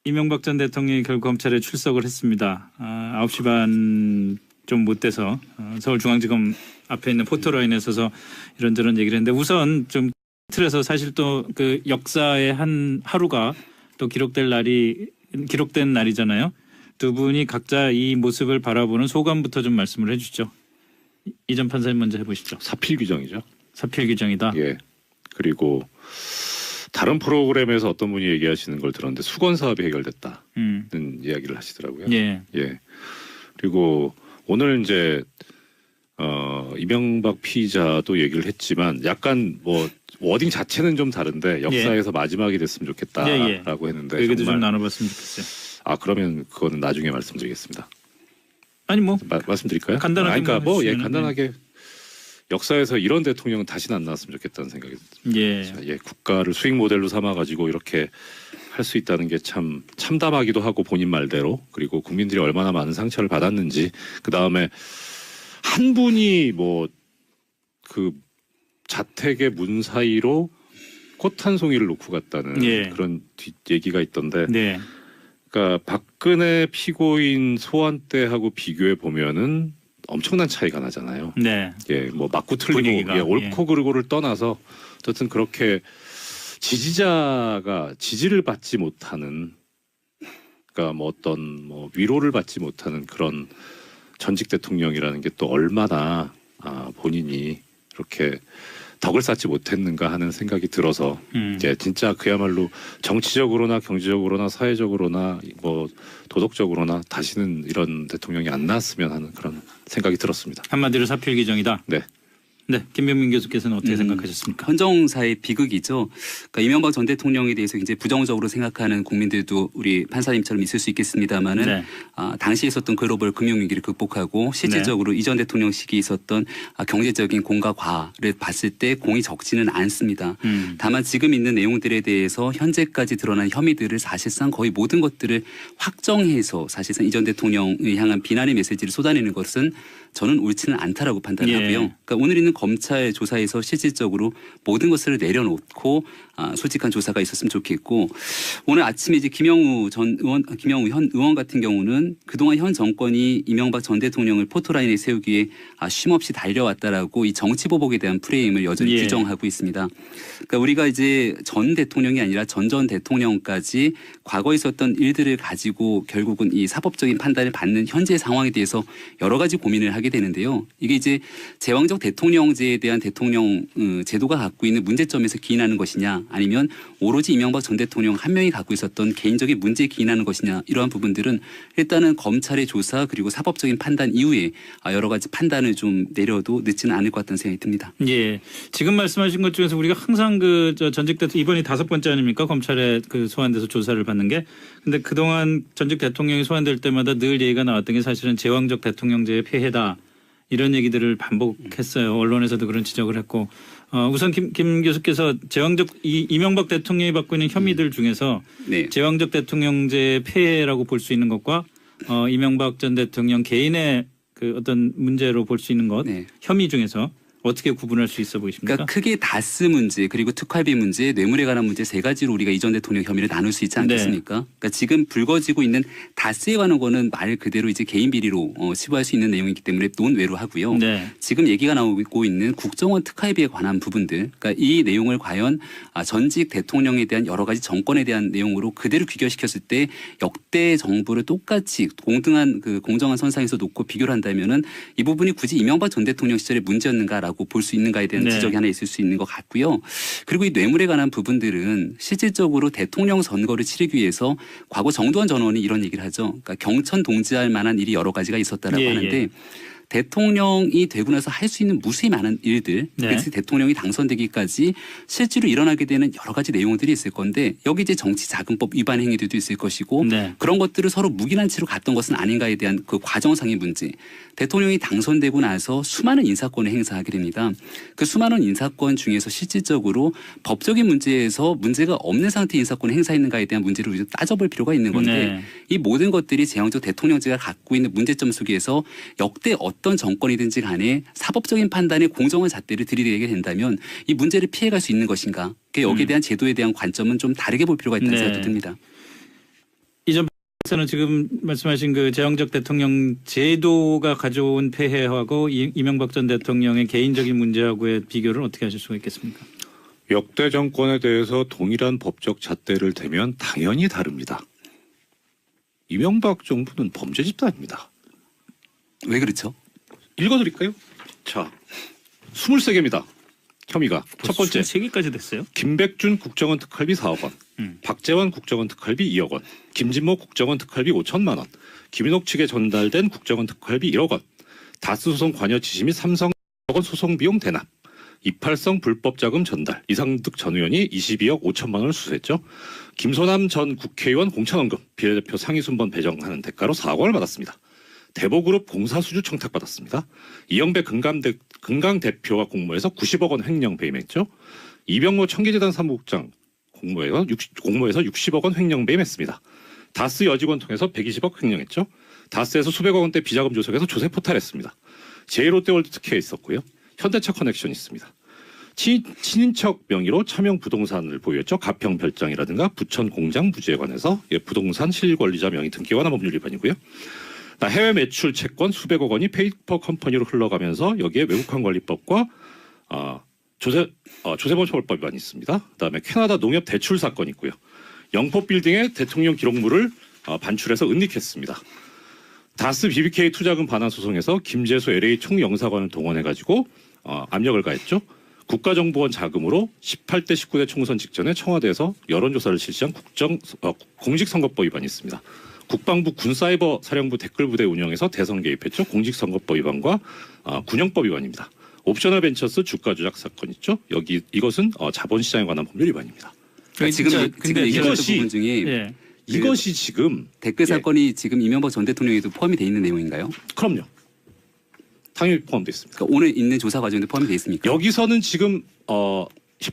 이명박 전 대통령이 결국 검찰에 출석을 했습니다. 9시 반 좀 못 돼서 서울중앙지검 앞에 있는 포토라인에 서서 이런저런 얘기를 했는데 우선 좀 틀에서 사실 또 그 역사의 한 하루가 또 기록된 날이잖아요. 두 분이 각자 이 모습을 바라보는 소감부터 좀 말씀을 해주죠. 이전 판사님 먼저 해보시죠. 사필 규정이죠. 사필 규정이다. 예. 그리고 다른 프로그램에서 어떤 분이 얘기하시는 걸 들었는데 수건 사업이 해결됐다는 이야기를 하시더라고요. 예. 예. 그리고 오늘 이제 이명박 피의자도 얘기를 했지만 약간 뭐 워딩 자체는 좀 다른데 역사에서 마지막이 됐으면 좋겠다라고 했는데 그 얘기도 정말 좀 나눠봤으면 좋겠어요. 그러면 그거는 나중에 말씀드리겠습니다. 아니 뭐 말씀드릴까요? 간단하게 그러니까 간단하게 역사에서 이런 대통령은 다시는 안 나왔으면 좋겠다는 생각이 듭니다. 예. 국가를 수익 모델로 삼아가지고 이렇게 할 수 있다는 게 참 참담하기도 하고 본인 말대로 그리고 국민들이 얼마나 많은 상처를 받았는지 그 다음에 한 분이 뭐 그 자택의 문 사이로 꽃 한 송이를 놓고 갔다는 그런 얘기가 있던데. 네. 그러니까 박근혜 피고인 소환 때하고 비교해 보면은 엄청난 차이가 나잖아요. 네. 예, 뭐 맞고 틀리고 옳고 그르고를 떠나서 어쨌든 그렇게 지지자가 지지를 받지 못하는, 그러니까 뭐 어떤 뭐 위로를 받지 못하는 그런 전직 대통령이라는 게 또 얼마나 본인이 이렇게 덕을 쌓지 못했는가 하는 생각이 들어서 이제 진짜 그야말로 정치적으로나 경제적으로나 사회적으로나 뭐 도덕적으로나 다시는 이런 대통령이 안 나왔으면 하는 그런 생각이 들었습니다. 한마디로 사필 규정이다. 네. 네, 김병민 교수께서는 어떻게 생각하셨습니까? 헌정사의 비극이죠. 그러니까 이명박 전 대통령에 대해서 이제 부정적으로 생각하는 국민들도 우리 판사님처럼 있을 수 있겠습니다만은 네. 당시에 있었던 글로벌 금융위기를 극복하고 실질적으로 이전 대통령 시기에 있었던 경제적인 공과 과를 봤을 때 공이 적지는 않습니다. 다만 지금 있는 내용들에 대해서 현재까지 드러난 혐의들을 사실상 거의 모든 것들을 확정해서 사실상 이전 대통령을 향한 비난의 메시지를 쏟아내는 것은 저는 옳지는 않다라고 판단하고요. 그러니까 오늘 있는 검찰 조사에서 실질적으로 모든 것을 내려놓고 솔직한 조사가 있었으면 좋겠고, 오늘 아침에 이제 김영우 현 의원 같은 경우는 그동안 현 정권이 이명박 전 대통령을 포토라인에 세우기에 쉼없이 달려왔다라고 이 정치보복에 대한 프레임을 여전히 규정하고 있습니다. 그러니까 우리가 이제 전 대통령이 아니라 전 대통령까지 과거에 있었던 일들을 가지고 결국은 이 사법적인 판단을 받는 현재 상황에 대해서 여러 가지 고민을 하게 되는데요. 이게 이제 제왕적 대통령제에 대한 대통령 제도가 갖고 있는 문제점에서 기인하는 것이냐, 아니면 오로지 이명박 전 대통령 한 명이 갖고 있었던 개인적인 문제에 기인하는 것이냐, 이러한 부분들은 일단은 검찰의 조사 그리고 사법적인 판단 이후에 여러 가지 판단을 좀 내려도 늦지는 않을 것 같다는 생각이 듭니다. 예, 지금 말씀하신 것 중에서 우리가 항상 그 전직 대통령 이번이 5번째 아닙니까? 검찰에 그 소환돼서 조사를 받는 게. 근데 그동안 전직 대통령이 소환될 때마다 늘 얘기가 나왔던 게 사실은 제왕적 대통령제의 폐해다. 이런 얘기들을 반복했어요. 언론에서도 그런 지적을 했고, 우선 김 교수께서 이명박 대통령이 받고 있는 혐의들 중에서 제왕적 대통령제의 폐해라고 볼 수 있는 것과 이명박 전 대통령 개인의 그 어떤 문제로 볼 수 있는 것, 혐의 중에서 어떻게 구분할 수 있어 보이십니까? 그러니까 크게 다스 문제 그리고 특활비 문제, 뇌물에 관한 문제 세 가지로 우리가 이전 대통령 혐의를 나눌 수 있지 않겠습니까? 그러니까 지금 불거지고 있는 다스에 관한 거는 말 그대로 이제 개인 비리로 치부할 수 있는 내용이기 때문에 논외로 하고요. 지금 얘기가 나오고 있는 국정원 특활비에 관한 부분들, 그러니까 이 내용을 과연 전직 대통령에 대한 여러 가지 정권에 대한 내용으로 그대로 귀결시켰을 때 역대 정부를 똑같이 동등한 그 공정한 선상에서 놓고 비교를 한다면은 이 부분이 굳이 이명박 전 대통령 시절의 문제였는가? 라고 볼 수 있는가에 대한 지적이 하나 있을 수 있는 것 같고요. 그리고 이 뇌물에 관한 부분들은 실질적으로 대통령 선거를 치르기 위해서 과거 정두환 전 의원이 이런 얘기를 하죠. 그러니까 경천 동지할 만한 일이 여러 가지가 있었다라고 하는데 대통령이 되고 나서 할 수 있는 무수히 많은 일들, 그래서 대통령이 당선되기까지 실제로 일어나게 되는 여러 가지 내용들이 있을 건데 여기 이제 정치자금법 위반 행위들도 있을 것이고 그런 것들을 서로 묵인한 채로 갔던 것은 아닌가에 대한 그 과정상의 문제. 대통령이 당선되고 나서 수많은 인사권을 행사하게 됩니다. 그 수많은 인사권 중에서 실질적으로 법적인 문제에서 문제가 없는 상태의 인사권을 행사했는가에 대한 문제를 우리가 따져볼 필요가 있는 건데 이 모든 것들이 제왕적 대통령제가 갖고 있는 문제점 속에서 역대 어떤 정권이든지 간에 사법적인 판단에 공정한 잣대를 들이대게 된다면 이 문제를 피해갈 수 있는 것인가. 여기에 대한 제도에 대한 관점은 좀 다르게 볼 필요가 있다는 생각이 듭니다. 저는 지금 말씀하신 그 제왕적 대통령 제도가 가져온 폐해하고 이명박 전 대통령의 개인적인 문제하고의 비교를 어떻게 하실 수가 있겠습니까? 역대 정권에 대해서 동일한 법적 잣대를 대면 당연히 다릅니다. 이명박 정부는 범죄 집단입니다. 왜 그렇죠? 읽어드릴까요? 자, 23개입니다. 혐의가. 첫 번째, 3개까지 됐어요? 김백준 국정원 특활비 4억 원, 박재환 국정원 특활비 2억 원, 김진모 국정원 특활비 5천만 원, 김인옥 측에 전달된 국정원 특활비 1억 원, 다스 소송 관여 지시 및 삼성 1억 원 소송 비용 대납, 이팔성 불법 자금 전달, 이상득 전 의원이 22억 5천만 원을 수수했죠. 김소남 전 국회의원 공천원금, 비례대표 상위 순번 배정하는 대가로 4억 원을 받았습니다. 대보그룹 공사수주 청탁받았습니다. 이영배 금강 대표와 공모해서 90억 원 횡령 배임했죠. 이병모 청계재단 사무국장 공모해서 60억 원 횡령 배임했습니다. 다스 여직원 통해서 120억 횡령했죠. 다스에서 수백억 원대 비자금 조성해서 조세 포탈했습니다. 제이롯데월드 특혜에 있었고요. 현대차 커넥션 있습니다. 친인척 명의로 차명 부동산을 보유했죠. 가평 별장이라든가 부천 공장 부지에 관해서 부동산 실권리자 명의 등기에 관한 법률 위반이고요. 해외 매출 채권 수백억 원이 페이퍼 컴퍼니로 흘러가면서 여기에 외국환 관리법과 조세범 처벌법 위반이 있습니다. 그다음에 캐나다 농협 대출 사건이 있고요. 영포 빌딩에 대통령 기록물을 반출해서 은닉했습니다. 다스 BBK 투자금 반환 소송에서 김재수 LA 총영사관을 동원해가지고 압력을 가했죠. 국가정보원 자금으로 18대 19대 총선 직전에 청와대에서 여론조사를 실시한 공직선거법 위반이 있습니다. 국방부 군사이버 사령부 댓글부대 운영에서 대선 개입했죠. 공직선거법 위반과 군영법 위반입니다. 옵셔널 벤처스 주가 조작 사건 있죠. 이것은 자본시장에 관한 법률 위반입니다. 그러니까 지금 얘기하셨던 부분 중에 예. 이것이 지금 댓글 사건이 지금 이명박 전 대통령에도 포함이 돼 있는 내용인가요? 그럼요. 당연히 포함되어 있습니다. 그러니까 오늘 있는 조사 과정에도 포함이 돼 있습니까? 여기서는 지금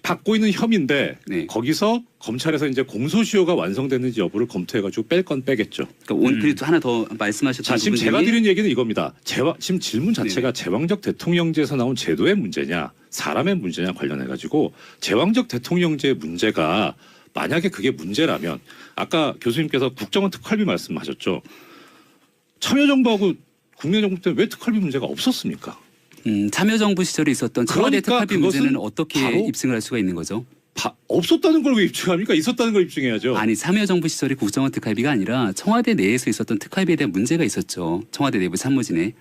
받고 있는 혐의인데 네. 거기서 검찰에서 이제 공소시효가 완성됐는지 여부를 검토해가지고 뺄 건 빼겠죠. 그러니까 오늘 그리고 또 하나 더 말씀하셨던 자, 지금 부분 제가 중에 드린 얘기는 이겁니다. 지금 질문 자체가 제왕적 대통령제에서 나온 제도의 문제냐, 사람의 문제냐 관련해가지고 제왕적 대통령제의 문제가 만약에 그게 문제라면 아까 교수님께서 국정원 특활비 말씀하셨죠. 참여정부하고 국민정부 때는 왜 특활비 문제가 없었습니까? 참여정부 시절에 있었던 청와대 그러니까 특활비 문제는 그것은 어떻게 바로 입증을 할 수가 있는 거죠? 없었다는 걸 왜 입증합니까? 있었다는 걸 입증해야죠. 아니 참여정부 시절에 국정원 특활비가 아니라 청와대 내에서 있었던 특활비에 대한 문제가 있었죠. 청와대 내부 참모진에.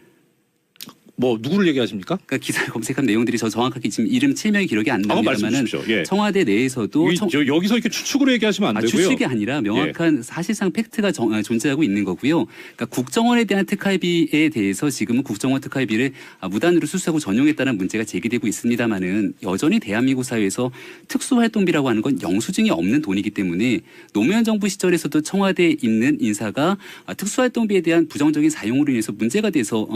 뭐 누구를 얘기하십니까? 그러니까 기사를 검색한 내용들이 저 정확하게 지금 이름 7명이 기록이 안 말씀해 납니다만은 주십시오. 예. 청와대 내에서도 여기서 이렇게 추측으로 얘기하시면 안 되고요. 추측이 아니라 명확한 사실상 팩트가 존재하고 있는 거고요. 그러니까 국정원에 대한 특활비에 대해서 지금은 국정원 특활비를 무단으로 수수하고 전용했다는 문제가 제기되고 있습니다만은 여전히 대한민국 사회에서 특수활동비라고 하는 건 영수증이 없는 돈이기 때문에 노무현 정부 시절에서도 청와대에 있는 인사가 특수활동비에 대한 부정적인 사용으로 인해서 문제가 돼서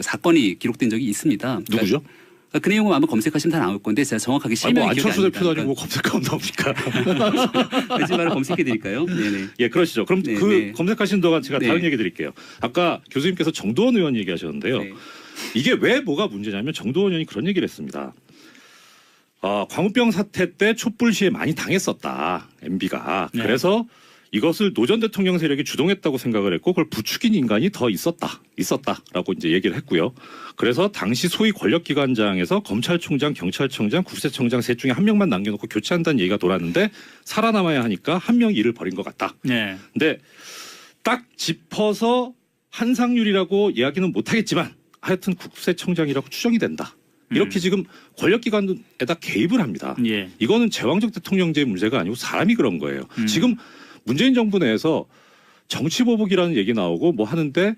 사건이 기록된 적이 있습니다. 누구죠? 그러니까 그 내용을 한번 검색하시면 다 나올 건데 제가 정확하게 실명이 기억이 안 안철수 대표도 납니다. 아니고 검색하면 나옵니까? 거짓말을 검색해 드릴까요? 네네. 예, 그러시죠. 그럼 네, 그 네. 검색하시는 동안 제가 네. 다른 얘기 드릴게요. 아까 교수님께서 정도원 의원 얘기하셨는데요. 네. 이게 왜 뭐가 문제냐면 정도원 의원이 그런 얘기를 했습니다. 광우병 사태 때 촛불 시에 많이 당했었다. MB가. 네. 그래서 이것을 노 전 대통령 세력이 주동했다고 생각을 했고 그걸 부추긴 인간이 더 있었다라고 이제 얘기를 했고요. 그래서 당시 소위 권력기관장에서 검찰총장, 경찰청장, 국세청장 셋 중에 한 명만 남겨놓고 교체한다는 얘기가 돌았는데 살아남아야 하니까 한 명이 일을 벌인 것 같다. 네. 근데 딱 짚어서 한상률이라고 이야기는 못하겠지만 하여튼 국세청장이라고 추정이 된다. 이렇게 지금 권력기관에다 개입을 합니다. 예. 이거는 제왕적 대통령제의 문제가 아니고 사람이 그런 거예요. 지금 문재인 정부 내에서 정치보복이라는 얘기 나오고 뭐 하는데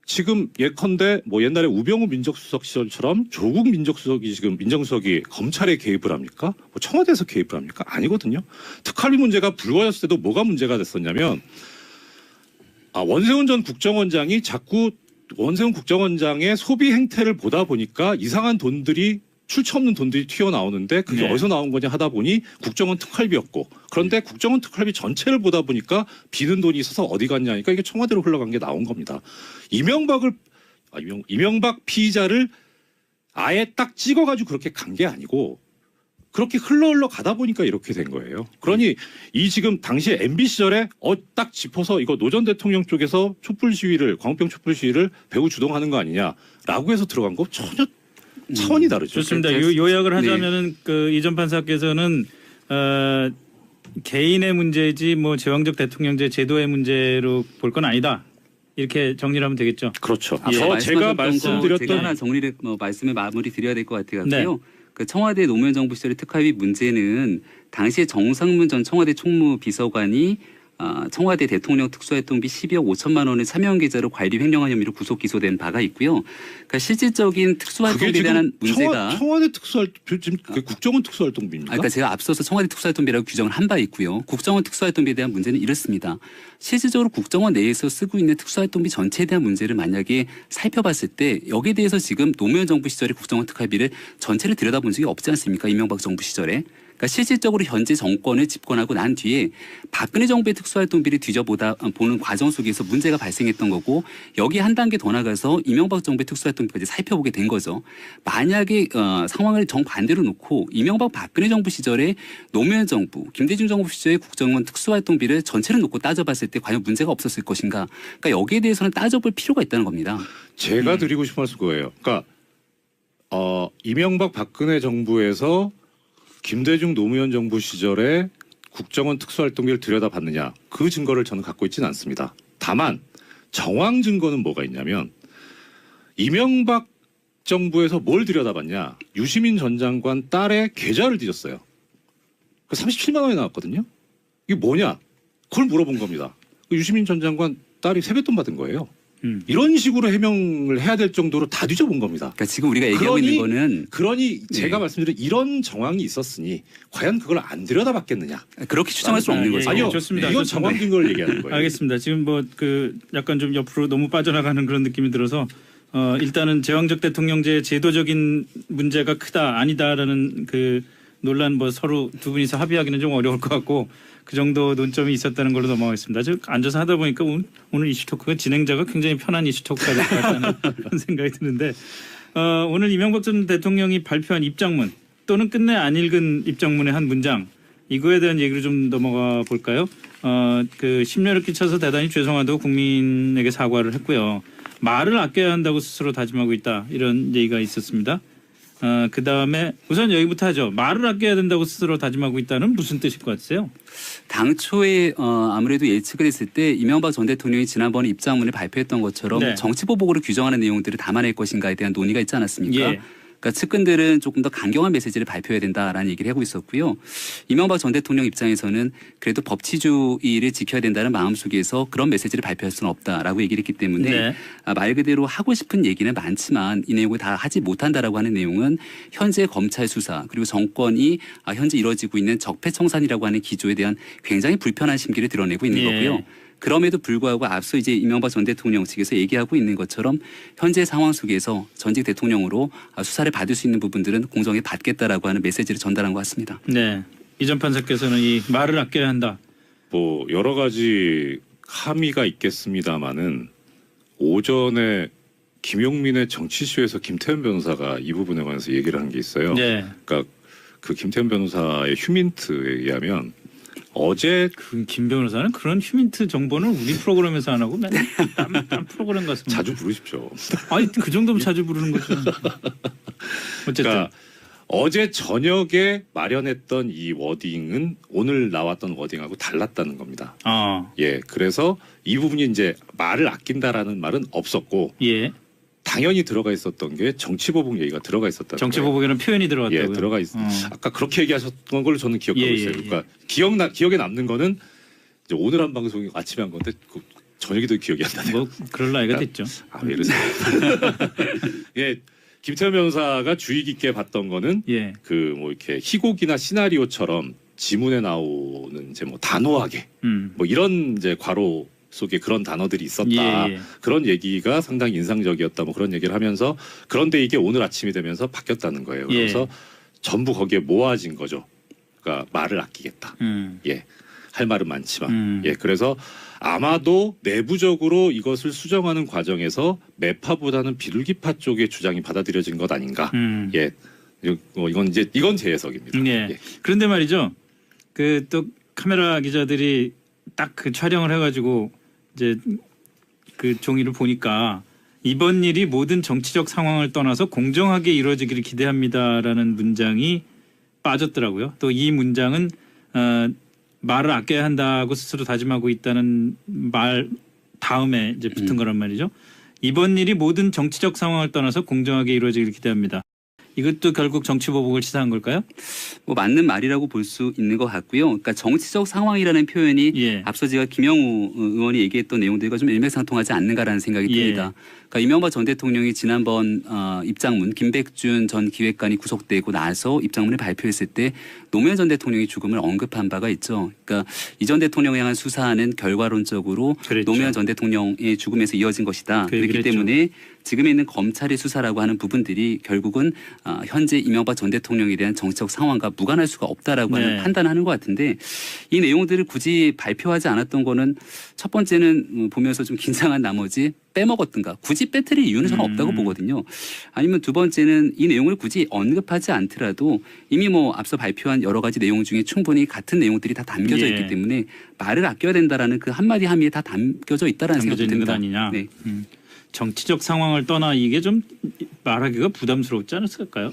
지금 예컨대 뭐 옛날에 우병우 민정수석 시절처럼 조국 민정수석이 지금 민정수석이 검찰에 개입을 합니까? 뭐 청와대에서 개입을 합니까? 아니거든요. 특활비 문제가 불거졌을 때도 뭐가 문제가 됐었냐면 원세훈 전 국정원장이 자꾸 원세훈 국정원장의 소비 행태를 보다 보니까 이상한 돈들이 출처 없는 돈들이 튀어나오는데 그게 네. 어디서 나온 거냐 하다 보니 국정원 특활비였고 그런데 국정원 특활비 전체를 보다 보니까 비는 돈이 있어서 어디 갔냐 하니까 이게 청와대로 흘러간 게 나온 겁니다. 이명박 피의자를 아예 딱 찍어가지고 그렇게 간 게 아니고 그렇게 흘러 가다 보니까 이렇게 된 거예요. 그러니 이 지금 당시에 MB 시절에 딱 짚어서 이거 노 전 대통령 쪽에서 촛불 시위를 광우병 촛불 시위를 배후 주동하는 거 아니냐라고 해서 들어간 거 전혀 차원이 다르죠. 좋습니다. 그렇죠. 요약을 네. 하자면은 그 이전 판사께서는 개인의 문제지 뭐 제왕적 대통령제 제도의 문제로 볼 건 아니다. 이렇게 정리를 하면 되겠죠. 그렇죠. 앞서 제가 말씀하셨던 거 말씀드렸던 제가 하나 정리를 말씀을 마무리 드려야 될 것 같아요. 그 청와대 노무현 정부 시절의 특활비 문제는 당시에 정상문 전 청와대 총무비서관이 청와대 대통령 특수활동비 12억 5천만 원을 사면 계좌로 관리 횡령한 혐의로 구속 기소된 바가 있고요. 그러니까 실질적인 특수활동비에 대한 문제가 청와대 특수활동 지금 그게 국정원 특수활동비입니까? 그러니까 제가 앞서서 청와대 특수활동비라고 규정을 한 바 있고요. 국정원 특수활동비에 대한 문제는 이렇습니다. 실질적으로 국정원 내에서 쓰고 있는 특수활동비 전체에 대한 문제를 만약에 살펴봤을 때 여기에 대해서 지금 노무현 정부 시절의 국정원 특활비를 전체를 들여다본 적이 없지 않습니까? 이명박 정부 시절에. 그러니까 실질적으로 현재 정권을 집권하고 난 뒤에 박근혜 정부의 특수활동비를 보는 과정 속에서 문제가 발생했던 거고 여기에 한 단계 더 나가서 이명박 정부의 특수활동비까지 살펴보게 된 거죠. 만약에 상황을 정반대로 놓고 이명박 박근혜 정부 시절에 노무현 정부, 김대중 정부 시절의 국정원 특수활동비를 전체를 놓고 따져봤을 때 과연 문제가 없었을 것인가. 그러니까 여기에 대해서는 따져볼 필요가 있다는 겁니다. 제가 드리고 싶은 말씀 그거예요. 그러니까 이명박 박근혜 정부에서 김대중 노무현 정부 시절에 국정원 특수활동비를 들여다봤느냐 그 증거를 저는 갖고 있지는 않습니다. 다만 정황 증거는 뭐가 있냐면 이명박 정부에서 뭘 들여다봤냐 유시민 전 장관 딸의 계좌를 뒤졌어요. 37만 원이 나왔거든요. 이게 뭐냐 그걸 물어본 겁니다. 유시민 전 장관 딸이 세뱃돈 받은 거예요. 이런 식으로 해명을 해야 될 정도로 다 뒤져본 겁니다. 그러니까 지금 우리가 얘기하고 있는 거는 그러니 제가 말씀드린 이런 정황이 있었으니 과연 그걸 안 들여다봤겠느냐? 그렇게 추정할 수 없는 거죠. 아니요, 좋습니다. 이건 좋습니다. 정황 근거를 얘기하는 거예요. 알겠습니다. 지금 뭐 그 약간 좀 옆으로 너무 빠져나가는 그런 느낌이 들어서 일단은 제왕적 대통령제 제도적인 문제가 크다 아니다라는 그 논란 뭐 서로 두 분이서 합의하기는 좀 어려울 것 같고 그 정도 논점이 있었다는 걸로 넘어가겠습니다. 즉 앉아서 하다 보니까 오늘 이슈 토크가 진행자가 굉장히 편한 이슈 토크가 될 것 같다는 그런 생각이 드는데 오늘 이명박 전 대통령이 발표한 입장문 또는 끝내 안 읽은 입장문의 한 문장 이거에 대한 얘기로 좀 넘어가 볼까요? 그 심려를 끼쳐서 대단히 죄송하다고 국민에게 사과를 했고요. 말을 아껴야 한다고 스스로 다짐하고 있다 이런 얘기가 있었습니다. 그 다음에 우선 여기부터 하죠. 말을 아껴야 된다고 스스로 다짐하고 있다는 무슨 뜻일 것 같으세요? 당초에 아무래도 예측을 했을 때 이명박 전 대통령이 지난번에 입장문을 발표했던 것처럼 네. 정치보복으로 규정하는 내용들을 담아낼 것인가에 대한 논의가 있지 않았습니까? 예. 그러니까 측근들은 조금 더 강경한 메시지를 발표해야 된다라는 얘기를 하고 있었고요. 이명박 전 대통령 입장에서는 그래도 법치주의를 지켜야 된다는 마음속에서 그런 메시지를 발표할 수는 없다라고 얘기를 했기 때문에 네. 말 그대로 하고 싶은 얘기는 많지만 이 내용을 다 하지 못한다라고 하는 내용은 현재 검찰 수사 그리고 정권이 현재 이루어지고 있는 적폐청산이라고 하는 기조에 대한 굉장히 불편한 심기를 드러내고 있는 예. 거고요. 그럼에도 불구하고 앞서 이제 이명박 전 대통령 측에서 얘기하고 있는 것처럼 현재 상황 속에서 전직 대통령으로 수사를 받을 수 있는 부분들은 공정히 받겠다라고 하는 메시지를 전달한 것 같습니다. 네. 이전 판사께서는 이 말을 아껴야 한다. 뭐 여러 가지 함의가 있겠습니다마는 오전에 김용민의 정치쇼에서 김태현 변호사가 이 부분에 관해서 얘기를 한 게 있어요. 네. 그러니까 그 김태현 변호사의 휴민트에 의하면 어제 그 김 변호사는 그런 휴민트 정보는 우리 프로그램에서 안 하고 맨날 딴 프로그램 가서 자주 부르십시오. 아니 그 정도면 자주 부르는 거죠. 어쨌든 그러니까 어제 저녁에 마련했던 이 워딩은 오늘 나왔던 워딩하고 달랐다는 겁니다. 예, 그래서 이 부분이 이제 말을 아낀다라는 말은 없었고 예. 당연히 들어가 있었던 게 정치보복 얘기가 들어가 있었다는 정치 거예요. 보복에는 표현이 들어갔다고요. 예, 들어가 있. 아까 그렇게 얘기하셨던 걸로 저는 기억하고 예, 있어요. 예, 예. 그러니까 기억에 남는 거는 이제 오늘 한 방송이 아침에 한 건데 그 저녁에도 기억이 안 나네요. 뭐 그럴 나이가 됐죠. 아, 왜 이러세요? 예, 김태현 변호사가 주의 깊게 봤던 거는 예. 그 뭐 이렇게 희곡이나 시나리오처럼 지문에 나오는 이제 뭐 단호하게 뭐 이런 이제 괄호 속에 그런 단어들이 있었다. 예, 예. 그런 얘기가 상당히 인상적이었다. 뭐 그런 얘기를 하면서 그런데 이게 오늘 아침이 되면서 바뀌었다는 거예요. 예. 그래서 전부 거기에 모아진 거죠. 그러니까 말을 아끼겠다. 예. 할 말은 많지만. 예. 그래서 아마도 내부적으로 이것을 수정하는 과정에서 매파보다는 비둘기파 쪽의 주장이 받아들여진 것 아닌가. 예. 이건 제 해석입니다. 예. 예. 그런데 말이죠. 그 또 카메라 기자들이 딱 그 촬영을 해가지고 이제 그 종이를 보니까 이번 일이 모든 정치적 상황을 떠나서 공정하게 이루어지기를 기대합니다라는 문장이 빠졌더라고요. 또 이 문장은 말을 아껴야 한다고 스스로 다짐하고 있다는 말 다음에 이제 붙은 거란 말이죠. 이번 일이 모든 정치적 상황을 떠나서 공정하게 이루어지기를 기대합니다. 이것도 결국 정치보복을 시사한 걸까요? 뭐 맞는 말이라고 볼 수 있는 것 같고요. 그러니까 정치적 상황이라는 표현이 예. 앞서 제가 김영우 의원이 얘기했던 내용들과 좀 일맥상통하지 않는가라는 생각이 예. 듭니다. 그러니까 이명박 전 대통령이 지난번 입장문 김백준 전 기획관이 구속되고 나서 입장문을 발표했을 때 노무현 전 대통령의 죽음을 언급한 바가 있죠. 그러니까 이 전 대통령에 향한 수사는 결과론적으로 그랬죠. 노무현 전 대통령의 죽음에서 이어진 것이다. 그 그렇기 얘기를 때문에 지금에 있는 검찰의 수사라고 하는 부분들이 결국은 현재 이명박 전 대통령에 대한 정치적 상황과 무관할 수가 없다라고 네. 하는 판단을 하는 것 같은데 이 내용들을 굳이 발표하지 않았던 거는 첫 번째는 보면서 좀 긴장한 나머지 빼먹었든가 굳이 빼뜨릴 이유는 저는 없다고 보거든요. 아니면 두 번째는 이 내용을 굳이 언급하지 않더라도 이미 뭐 앞서 발표한 여러 가지 내용 중에 충분히 같은 내용들이 다 담겨져 예. 있기 때문에 말을 아껴야 된다라는 그 한마디 한마디에 다 담겨져 있다라는 담겨져 생각이 있는 것 듭니다. 아니냐. 네. 정치적 상황을 떠나 이게 좀 말하기가 부담스럽지 않았을까요?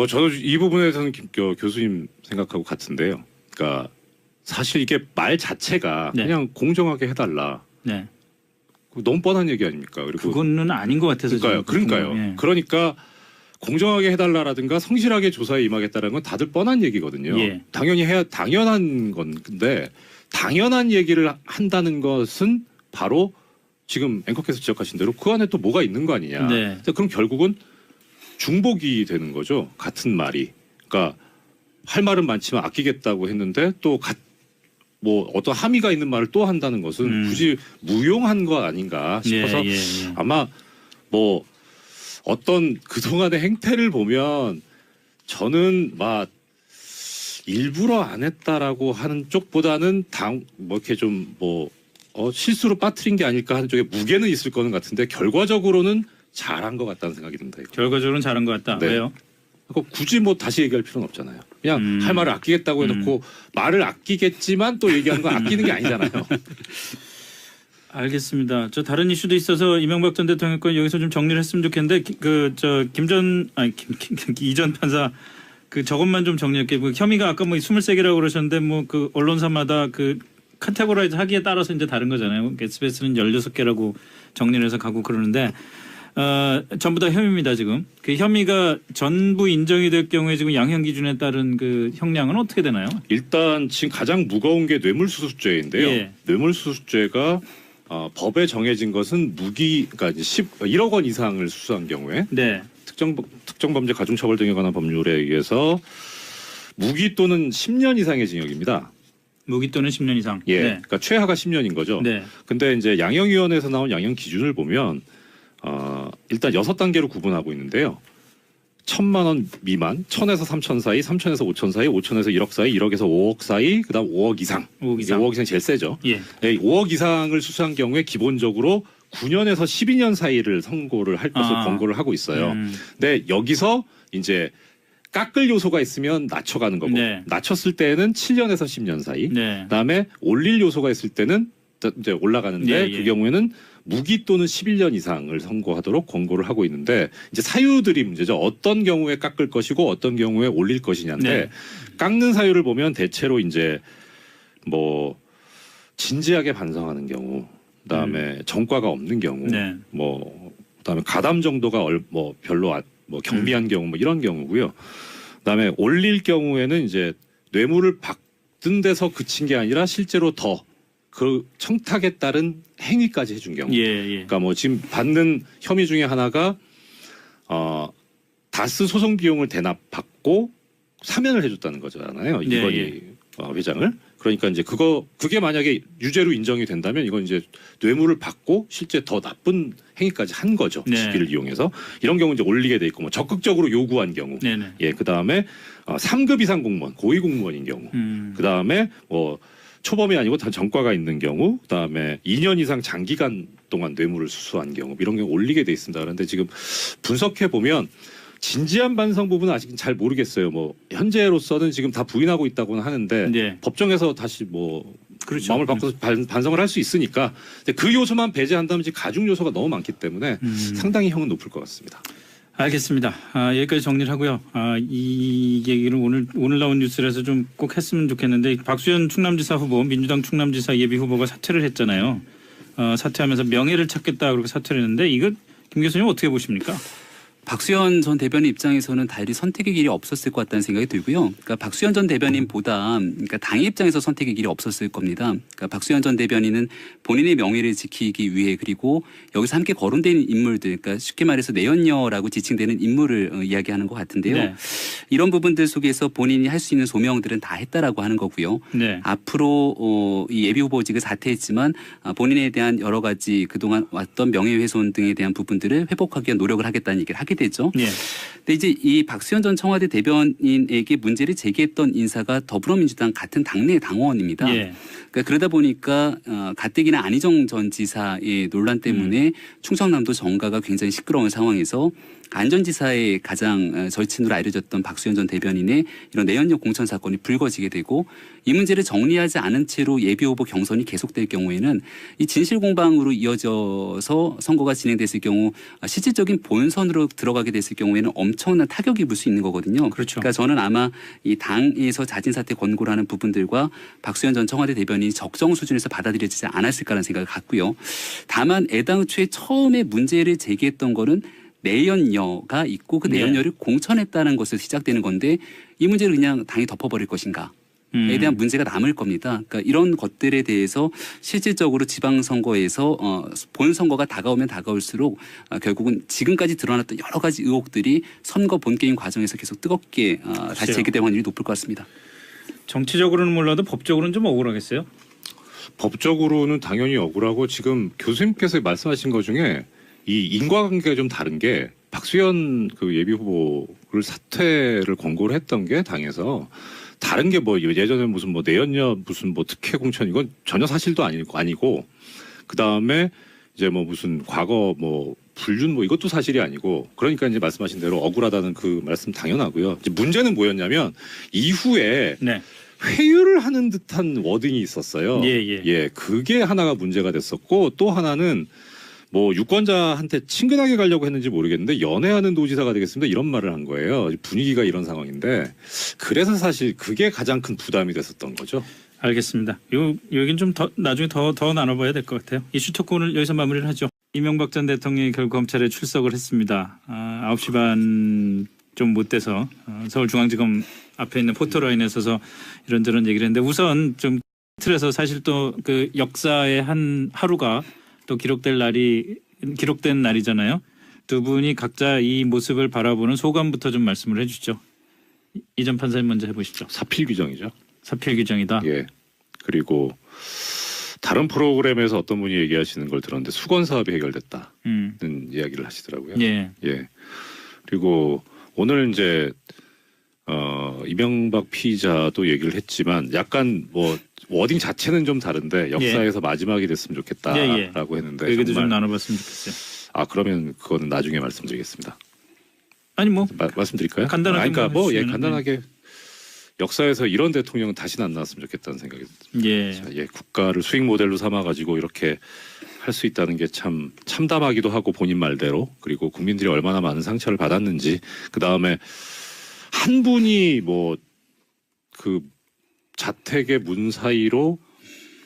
저는 이 부분에서는 교수님 생각하고 같은데요. 그러니까 사실 이게 말 자체가 네. 그냥 공정하게 해달라. 네. 너무 뻔한 얘기 아닙니까? 그리고 그거는 아닌 것 같아서 그러니까요. 예. 그러니까 공정하게 해달라라든가 성실하게 조사에 임하겠다라는 건 다들 뻔한 얘기거든요. 예. 당연히 해야 당연한 건데 당연한 얘기를 한다는 것은 바로 지금 앵커께서 지적하신 대로 그 안에 또 뭐가 있는 거 아니냐. 네. 그럼 결국은 중복이 되는 거죠. 같은 말이. 그러니까 할 말은 많지만 아끼겠다고 했는데 또 뭐 어떤 함의가 있는 말을 또 한다는 것은 굳이 무용한 거 아닌가 싶어서 예. 아마 뭐 어떤 그동안의 행태를 보면 저는 막 일부러 안 했다라고 하는 쪽보다는 뭐 이렇게 좀 실수로 빠뜨린 게 아닐까 하는 쪽에 무게는 있을 거는 같은데 결과적으로는 잘한 것 같다는 생각이 듭니다. 이거. 결과적으로는 잘한 것 같다. 네. 왜요? 굳이 뭐 다시 얘기할 필요는 없잖아요. 그냥 할 말을 아끼겠다고 해놓고 말을 아끼겠지만 또 얘기하는 건 아끼는 게 아니잖아요. 알겠습니다. 저 다른 이슈도 있어서 이명박 전 대통령 건 여기서 좀 정리를 했으면 좋겠는데 이전 판사 그 저것만 좀 정리할게요. 그 혐의가 아까 뭐 23개라고 그러셨는데 뭐 그 언론사마다 그 카테고라이즈 하기에 따라서 이제 다른 거잖아요. SBS는 16개라고 정리를 해서 가고 그러는데 전부 다 혐의입니다. 지금 그 혐의가 전부 인정이 될 경우에 지금 양형 기준에 따른 그 형량은 어떻게 되나요? 일단 지금 가장 무거운 게 뇌물수수죄인데요. 예. 뇌물수수죄가 법에 정해진 것은 그러니까 1억 원 이상을 수수한 경우에 네. 특정범죄 가중처벌 등에 관한 법률에 의해서 무기 또는 10년 이상의 징역입니다. 무기 또는 10년 이상. 예, 네. 그러니까 최하가 10년인 거죠. 네. 근데 이제 양형위원회에서 나온 양형 기준을 보면 일단 6단계로 구분하고 있는데요. 1,000만 원 미만, 1,000에서 3,000 사이, 3,000에서 5,000 사이, 5,000에서 1억 사이, 1억에서 5억 사이, 그다음 5억 이상. 5억 이상. 5억 이상이 제일 세죠. 예. 5억 이상을 수수한 경우에 기본적으로 9년에서 12년 사이를 선고를 할 것을 권고를 하고 있어요. 근데 여기서 이제 깎을 요소가 있으면 낮춰가는 거고 네. 낮췄을 때는 7년에서 10년 사이. 네. 그다음에 올릴 요소가 있을 때는 이제 올라가는데 예. 그 경우에는 무기 또는 11년 이상을 선고하도록 권고를 하고 있는데 이제 사유들이 문제죠. 어떤 경우에 깎을 것이고 어떤 경우에 올릴 것이냐인데 네. 깎는 사유를 보면 대체로 이제 뭐 진지하게 반성하는 경우, 그다음에 전과가 없는 경우, 네. 뭐 그다음에 가담 정도가 뭐 별로 뭐 경미한 경우 뭐 이런 경우고요. 그다음에 올릴 경우에는 이제 뇌물을 받은 데서 그친 게 아니라 실제로 더 그 청탁에 따른 행위까지 해준 경우. 예. 그러니까 뭐 지금 받는 혐의 중에 하나가 다스 소송 비용을 대납받고 사면을 해줬다는 거잖아요. 이건희 회장을. 그러니까 이제 그게 만약에 유죄로 인정이 된다면 이건 이제 뇌물을 받고 실제 더 나쁜 행위까지 한 거죠. 네. 시기를 이용해서 이런 경우 이제 올리게 돼 있고 뭐 적극적으로 요구한 경우. 네네. 예, 그 다음에 3급 이상 공무원, 고위 공무원인 경우. 그 다음에 뭐 초범이 아니고 다 전과가 있는 경우, 그다음에 2년 이상 장기간 동안 뇌물을 수수한 경우 이런 경우 올리게 돼 있습니다. 그런데 지금 분석해 보면 진지한 반성 부분은 아직은 잘 모르겠어요. 뭐 현재로서는 지금 다 부인하고 있다고는 하는데 네. 법정에서 다시 뭐 그렇죠. 마음을 바꿔서 반성을 할 수 있으니까 이제 그 요소만 배제한다면 지금 가중 요소가 너무 많기 때문에 상당히 형은 높을 것 같습니다. 알겠습니다. 여기까지 정리를 하고요. 이 얘기를 오늘 나온 뉴스라서 좀 꼭 했으면 좋겠는데 박수현 충남지사 후보, 민주당 충남지사 예비 후보가 사퇴를 했잖아요. 사퇴하면서 명예를 찾겠다 그렇게 사퇴를 했는데 이거 김 교수님 어떻게 보십니까? 박수현 전 대변인 입장에서는 달리 선택의 길이 없었을 것 같다는 생각이 들고요. 그러니까 박수현 전 대변인보다 그러니까 당의 입장에서 선택의 길이 없었을 겁니다. 그러니까 박수현 전 대변인은 본인의 명예를 지키기 위해 그리고 여기서 함께 거론된 인물들, 그러니까 쉽게 말해서 내연녀라고 지칭되는 인물을 이야기하는 것 같은데요. 네. 이런 부분들 속에서 본인이 할 수 있는 소명들은 다 했다라고 하는 거고요. 네. 앞으로 이 예비 후보직을 사퇴했지만 본인에 대한 여러 가지 그동안 왔던 명예훼손 등에 대한 부분들을 회복하기 위한 노력을 하겠다는 얘기를 하게 되죠. 네. 근데 이제 이 박수현 전 청와대 대변인에게 문제를 제기했던 인사가 더불어민주당 같은 당내 당원입니다. 예. 그러니까 그러다 보니까 가뜩이나 안희정 전 지사의 논란 때문에 충청남도 정가가 굉장히 시끄러운 상황에서 안전지사의 가장 절친으로 알려졌던 박수현 전 대변인의 이런 내연녀 공천 사건이 불거지게 되고 이 문제를 정리하지 않은 채로 예비후보 경선이 계속될 경우에는 이 진실 공방으로 이어져서 선거가 진행됐을 경우 실질적인 본선으로 들어가게 됐을 경우에는 엄청난 타격이 입을 수 있는 거거든요. 그렇죠. 그러니까 저는 아마 이 당에서 자진 사퇴 권고를 하는 부분들과 박수현 전 청와대 대변인이 적정 수준에서 받아들여지지 않았을까라는 생각을 갖고요. 다만 애당초에 처음에 문제를 제기했던 거는 내연녀가 있고 그 내연녀를 공천했다는 것에서 시작되는 건데 이 문제를 그냥 당이 덮어버릴 것인가. 에 대한 문제가 남을 겁니다. 그러니까 이런 것들에 대해서 실질적으로 지방선거에서 본선거가 다가오면 다가올수록 결국은 지금까지 드러났던 여러 가지 의혹들이 선거 본게임 과정에서 계속 뜨겁게 다시 제기될 확률이 높을 것 같습니다. 정치적으로는 몰라도 법적으로는 좀 억울하겠어요? 법적으로는 당연히 억울하고 지금 교수님께서 말씀하신 것 중에 이 인과관계가 좀 다른 게 박수현 그 예비 후보를 사퇴를 권고를 했던 게 당에서 다른 게 뭐 예전에 무슨 뭐 내연녀 무슨 뭐 특혜 공천 이건 전혀 사실도 아니고 그 다음에 이제 뭐 무슨 과거 뭐 불륜 뭐 이것도 사실이 아니고 그러니까 이제 말씀하신 대로 억울하다는 그 말씀 당연하고요. 이제 문제는 뭐였냐면 이후에 네. 회유를 하는 듯한 워딩이 있었어요. 예. 그게 하나가 문제가 됐었고 또 하나는 뭐 유권자한테 친근하게 가려고 했는지 모르겠는데 연애하는 도지사가 되겠습니다 이런 말을 한 거예요. 분위기가 이런 상황인데 그래서 사실 그게 가장 큰 부담이 됐었던 거죠. 알겠습니다. 여긴 좀 더 나중에 더 나눠봐야 될 것 같아요. 이슈 토크 오늘 여기서 마무리를 하죠. 이명박 전 대통령이 결국 검찰에 출석을 했습니다. 9시 반 좀 못 돼서 서울중앙지검 앞에 있는 포토라인에 서서 이런저런 얘기를 했는데 우선 좀 틀에서 사실 또 그 역사의 한 하루가 또 기록된 날이잖아요. 두 분이 각자 이 모습을 바라보는 소감부터 좀 말씀을 해주죠. 이전 판사님 먼저 해보시죠. 사필 규정이죠. 사필 규정이다. 예. 그리고 다른 프로그램에서 어떤 분이 얘기하시는 걸 들었는데 수건 사업이 해결됐다는 이야기를 하시더라고요. 예. 그리고 오늘 이제 이명박 피의자도 얘기를 했지만 약간 뭐 워딩 자체는 좀 다른데 역사에서 마지막이 됐으면 좋겠다라고 했는데 그 얘기도 정말 좀 나눠봤으면 좋겠어요. 그러면 그거는 나중에 말씀드리겠습니다. 아니 뭐 말씀드릴까요? 간단하게 그러니까 뭐 해주시면은, 간단하게 역사에서 이런 대통령은 다시는 안 나왔으면 좋겠다는 생각이 듭니다. 국가를 수익 모델로 삼아가지고 이렇게 할 수 있다는 게 참 참담하기도 하고 본인 말대로 그리고 국민들이 얼마나 많은 상처를 받았는지 그 다음에 한 분이 뭐 그 자택의 문 사이로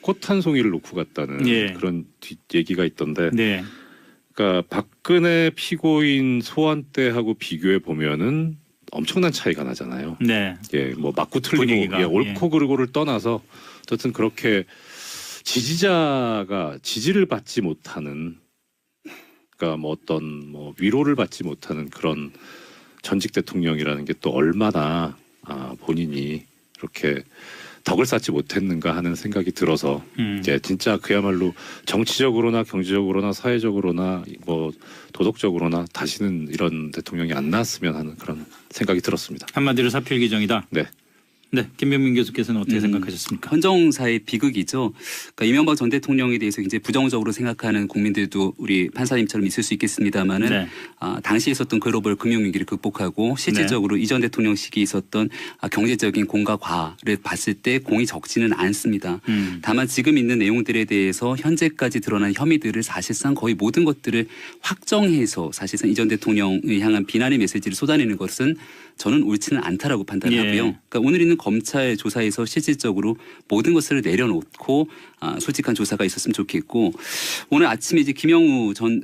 꽃 한 송이를 놓고 갔다는 그런 얘기가 있던데. 그러니까 박근혜 피고인 소환 때하고 비교해 보면은 엄청난 차이가 나잖아요. 뭐 맞고 틀리고 옳고 그르고를 떠나서 어쨌든 그렇게 지지자가 지지를 받지 못하는 그러니까 뭐 어떤 뭐 위로를 받지 못하는 그런 전직 대통령이라는 게 또 얼마나 본인이 이렇게 덕을 쌓지 못했는가 하는 생각이 들어서 이제 진짜 그야말로 정치적으로나 경제적으로나 사회적으로나 뭐 도덕적으로나 다시는 이런 대통령이 안 나왔으면 하는 그런 생각이 들었습니다. 한마디로 사필 규정이다. 네. 네, 김병민 교수께서는 어떻게 생각하셨습니까? 헌정사의 비극이죠. 그러니까 이명박 전 대통령에 대해서 이제 부정적으로 생각하는 국민들도 우리 판사님처럼 있을 수 있겠습니다만은 네. 당시에 있었던 글로벌 금융위기를 극복하고 실질적으로 이전 대통령 시기에 있었던 경제적인 공과 과를 봤을 때 공이 적지는 않습니다. 다만 지금 있는 내용들에 대해서 현재까지 드러난 혐의들을 사실상 거의 모든 것들을 확정해서 사실상 이전 대통령을 향한 비난의 메시지를 쏟아내는 것은 저는 옳지는 않다라고 판단하고요. 예. 그러니까 오늘 있는 검찰 조사에서 실질적으로 모든 것을 내려놓고 솔직한 조사가 있었으면 좋겠고, 오늘 아침에 이제 김영우 현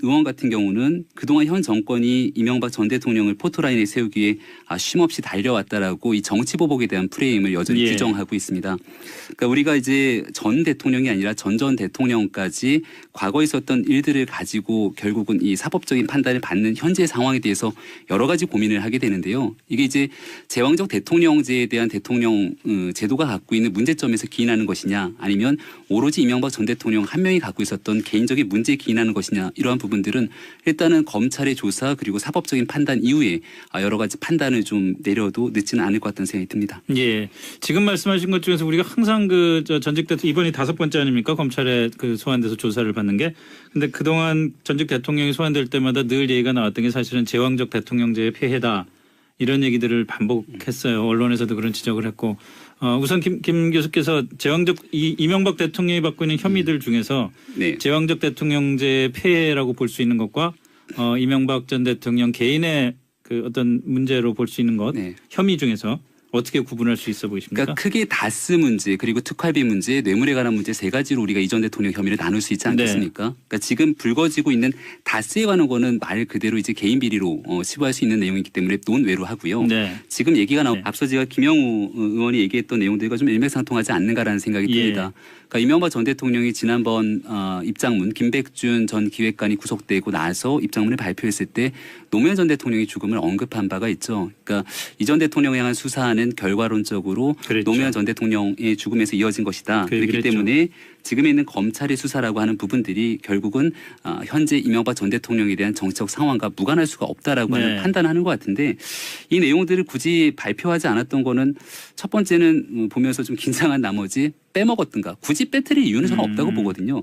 의원 같은 경우는 그동안 현 정권이 이명박 전 대통령을 포토라인에 세우기에 쉼없이 달려왔다라고 이 정치 보복에 대한 프레임을 여전히 예. 규정하고 있습니다. 그러니까 우리가 이제 전 대통령이 아니라 전 대통령까지 과거에 있었던 일들을 가지고 결국은 이 사법적인 판단을 받는 현재 상황에 대해서 여러 가지 고민을 하게 되는데요. 이게 이제 제왕적 대통령제에 대한 대통령 제도가 갖고 있는 문제점에서 기인하는 것이냐, 아니면 오로지 이명박 전 대통령 한 명이 갖고 있었던 개인적인 문제에 기인하는 것이냐, 이러한 부분들은 일단은 검찰의 조사 그리고 사법적인 판단 이후에 여러 가지 판단을 좀 내려도 늦지는 않을 것 같다는 생각이 듭니다. 예, 지금 말씀하신 것 중에서 우리가 항상 그 전직 대통령 이번이 5번째 아닙니까? 검찰에 그 소환돼서 조사를 받는 게. 근데 그동안 전직 대통령이 소환될 때마다 늘 얘기가 나왔던 게 사실은 제왕적 대통령제의 폐해다. 이런 얘기들을 반복했어요. 언론에서도 그런 지적을 했고, 우선 김 교수께서 제왕적 이명박 대통령이 받고 있는 혐의들 중에서 네. 제왕적 대통령제의 폐해라고 볼 수 있는 것과 이명박 전 대통령 개인의 그 어떤 문제로 볼 수 있는 것, 네. 혐의 중에서 어떻게 구분할 수 있어 보이십니까? 그러니까 크게 다스 문제 그리고 특활비 문제, 뇌물에 관한 문제 세 가지로 우리가 이전 대통령 혐의를 나눌 수 있지 않겠습니까? 네. 그러니까 지금 불거지고 있는 다스에 관한 거는 말 그대로 이제 개인 비리로 치부할 수 있는 내용이기 때문에 논외로 하고요. 네. 지금 얘기가 나온 네. 앞서 제가 김영우 의원이 얘기했던 내용들과 좀 일맥상통하지 않는가라는 생각이 예. 듭니다. 그러니까 이명박 전 대통령이 지난번 입장문 김백준 전 기획관이 구속되고 나서 입장문을 발표했을 때 노무현 전 대통령의 죽음을 언급한 바가 있죠. 그러니까 이전 대통령에 향한 수사는 결과론적으로 그랬죠. 노무현 전 대통령의 죽음에서 이어진 것이다. 그 그렇기 얘기를 했죠. 때문에 지금에 있는 검찰의 수사라고 하는 부분들이 결국은 현재 이명박 전 대통령에 대한 정치적 상황과 무관할 수가 없다라고 네. 하는 판단을 하는 것 같은데, 이 내용들을 굳이 발표하지 않았던 거는 첫 번째는 보면서 좀 긴장한 나머지 빼먹었든가 굳이 빼뜨릴 이유는 저는 없다고 보거든요.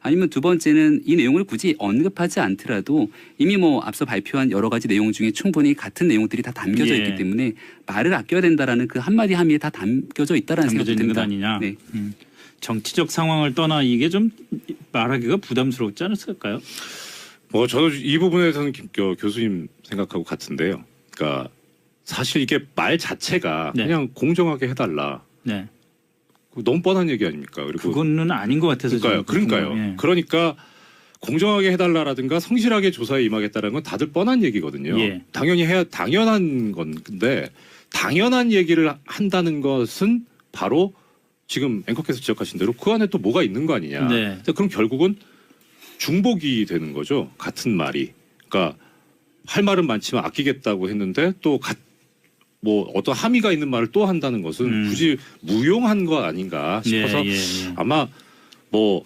아니면 두 번째는 이 내용을 굳이 언급하지 않더라도 이미 뭐 앞서 발표한 여러 가지 내용 중에 충분히 같은 내용들이 다 담겨져 예. 있기 때문에 말을 아껴야 된다라는 그 한마디 한마디에 다 담겨져 있다라는 담겨져 생각이 있는 것 듭니다. 아니냐. 네. 정치적 상황을 떠나 이게 좀 말하기가 부담스럽지 않았을까요? 뭐 저도 이 부분에서는 교수님 생각하고 같은데요. 그러니까 사실 이게 말 자체가 네. 그냥 공정하게 해달라. 네. 너무 뻔한 얘기 아닙니까? 그리고 그거는 아닌 것 같아서 그러니까요. 예. 그러니까 공정하게 해달라라든가 성실하게 조사에 임하겠다라는 건 다들 뻔한 얘기거든요. 예. 당연히 해야 당연한 건데, 당연한 얘기를 한다는 것은 바로 지금 앵커께서 지적하신 대로 그 안에 또 뭐가 있는 거 아니냐. 네. 그럼 결국은 중복이 되는 거죠. 같은 말이. 그러니까 할 말은 많지만 아끼겠다고 했는데 또 뭐 어떤 함의가 있는 말을 또 한다는 것은 굳이 무용한 거 아닌가 싶어서 예. 아마 뭐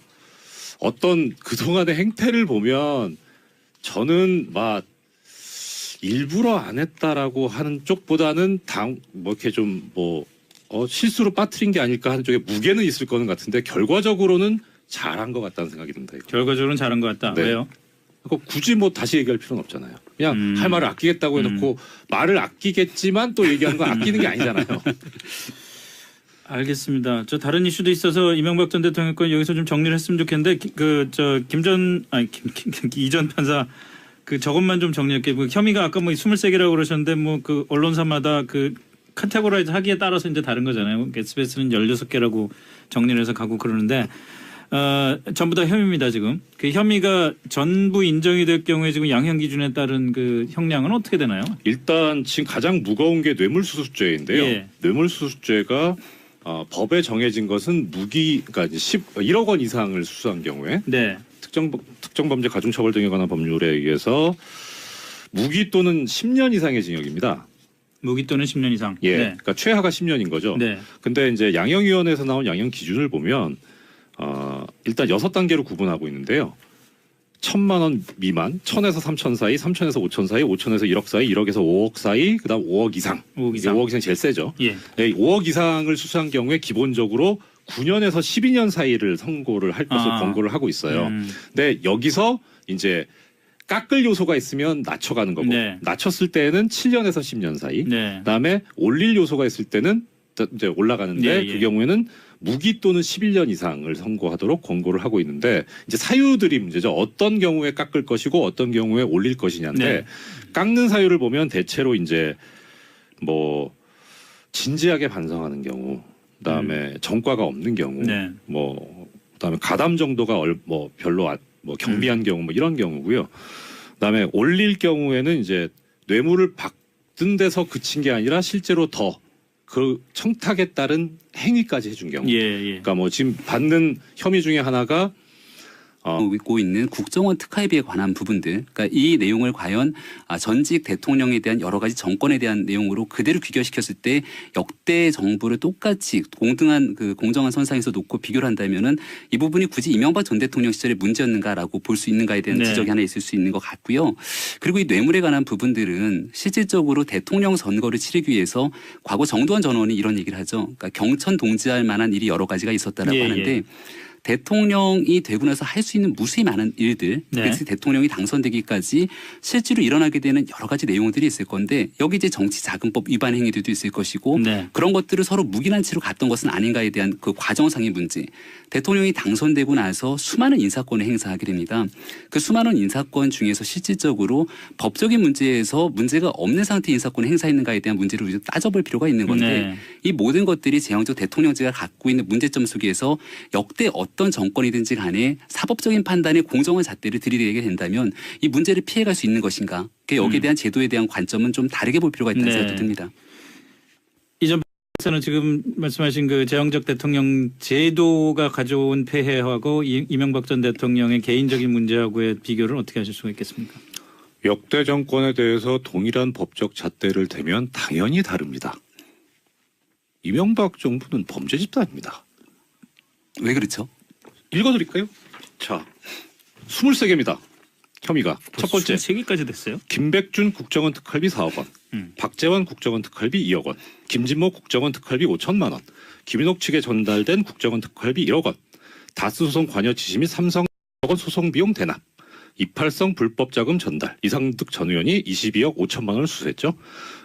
어떤 그동안의 행태를 보면 저는 막 일부러 안 했다라고 하는 쪽보다는 뭐 이렇게 좀 뭐 실수로 빠뜨린 게 아닐까 하는 쪽에 무게는 있을 거는 같은데 결과적으로는 잘한 것 같다는 생각이 듭니다. 이거. 결과적으로는 잘한 것 같다. 네. 왜요? 그러니까 굳이 뭐 다시 얘기할 필요는 없잖아요. 그냥 할 말을 아끼겠다고 해놓고 말을 아끼겠지만 또 얘기하는 건 아끼는 게 아니잖아요. 알겠습니다. 저 다른 이슈도 있어서 이명박 전 대통령 건 여기서 좀 정리를 했으면 좋겠는데 이전 판사 그 저것만 좀 정리할게요. 그 혐의가 아까 뭐 23개라고 그러셨는데 뭐 그 언론사마다 그 카테고라이즈 하기에 따라서 이제 다른 거잖아요. SBS는 16개라고 정리를 해서 가고 그러는데 전부 다 혐의입니다. 지금 그 혐의가 전부 인정이 될 경우에 지금 양형 기준에 따른 그 형량은 어떻게 되나요? 일단 지금 가장 무거운 게 뇌물수수죄인데요. 예. 뇌물수수죄가 법에 정해진 것은 그러니까 1억 원 이상을 수수한 경우에 네. 특정범죄 가중처벌 등에 관한 법률에 의해서 무기 또는 10년 이상의 징역입니다. 무기 또는 10년 이상. 예, 네. 그러니까 최하가 10년인 거죠. 네. 근데 이제 양형위원회에서 나온 양형 기준을 보면 일단 6단계로 구분하고 있는데요. 1,000만 원 미만, 1,000에서 3,000 사이, 3,000에서 5,000 사이, 5,000에서 1억 사이, 1억에서 5억 사이, 그다음 5억 이상. 5억 이상. 5억 이상이 제일 세죠. 예. 네, 5억 이상을 수수한 경우에 기본적으로 9년에서 12년 사이를 선고를 할 것을 권고를 하고 있어요. 근데 여기서 이제 깎을 요소가 있으면 낮춰가는 거고 네. 낮췄을 때는 7년에서 10년 사이. 네. 그다음에 올릴 요소가 있을 때는 이제 올라가는데 예, 예. 그 경우에는 무기 또는 11년 이상을 선고하도록 권고를 하고 있는데 이제 사유들이 문제죠. 어떤 경우에 깎을 것이고 어떤 경우에 올릴 것이냐인데 네. 깎는 사유를 보면 대체로 이제 뭐 진지하게 반성하는 경우, 그다음에 전과가 없는 경우, 네. 뭐 그다음에 가담 정도가 뭐 별로 뭐 경비한 경우 뭐 이런 경우고요. 그다음에 올릴 경우에는 이제 뇌물을 받은 데서 그친 게 아니라 실제로 더 그 청탁에 따른 행위까지 해준 경우. 예, 예. 그러니까 뭐 지금 받는 혐의 중에 하나가 있고 있는 국정원 특활비에 관한 부분들, 그러니까 이 내용을 과연 전직 대통령에 대한 여러 가지 정권에 대한 내용으로 그대로 귀결시켰을 때 역대 정부를 똑같이 동등한 그 공정한 선상에서 놓고 비교를 한다면은 이 부분이 굳이 이명박 전 대통령 시절의 문제였는가라고 볼 수 있는가에 대한 네. 지적이 하나 있을 수 있는 것 같고요. 그리고 이 뇌물에 관한 부분들은 실질적으로 대통령 선거를 치르기 위해서 과거 정두환 전 의원이 이런 얘기를 하죠. 그러니까 경천 동지할 만한 일이 여러 가지가 있었다라고 예, 하는데. 예. 대통령이 되고 나서 할 수 있는 무수히 많은 일들, 네. 그래서 대통령이 당선되기까지 실제로 일어나게 되는 여러 가지 내용들이 있을 건데 여기 이제 정치자금법 위반 행위들도 있을 것이고 네. 그런 것들을 서로 묵인한 채로 갔던 것은 아닌가에 대한 그 과정상의 문제. 대통령이 당선되고 나서 수많은 인사권을 행사하게 됩니다. 그 수많은 인사권 중에서 실질적으로 법적인 문제에서 문제가 없는 상태의 인사권을 행사했는가에 대한 문제를 우리가 따져볼 필요가 있는 건데 네. 이 모든 것들이 제왕적 대통령제가 갖고 있는 문제점 속에서 역대 어떤 정권이든지 간에 사법적인 판단에 공정한 잣대를 들이대게 된다면 이 문제를 피해갈 수 있는 것인가. 여기에 대한 제도에 대한 관점은 좀 다르게 볼 필요가 있다는 네. 생각도 듭니다. 이전 는 지금 말씀하신 그 제왕적 대통령 제도가 가져온 폐해하고 이명박 전 대통령의 개인적인 문제하고의 비교를 어떻게 하실 수가 있겠습니까? 역대 정권에 대해서 동일한 법적 잣대를 대면 당연히 다릅니다. 이명박 정부는 범죄 집단입니다. 왜 그렇죠? 읽어드릴까요? 자, 23개입니다. 혐의가. 첫 번째, 3개까지 됐어요? 김백준 국정원 특활비 4억 원, 박재원 국정원 특활비 2억 원, 김진모 국정원 특활비 5천만 원, 김인옥 측에 전달된 국정원 특활비 1억 원, 다스 소송 관여 지시 및 삼성 1억 원 소송 비용 대납, 이팔성 불법 자금 전달, 이상득 전 의원이 22억 5천만 원을 수수했죠.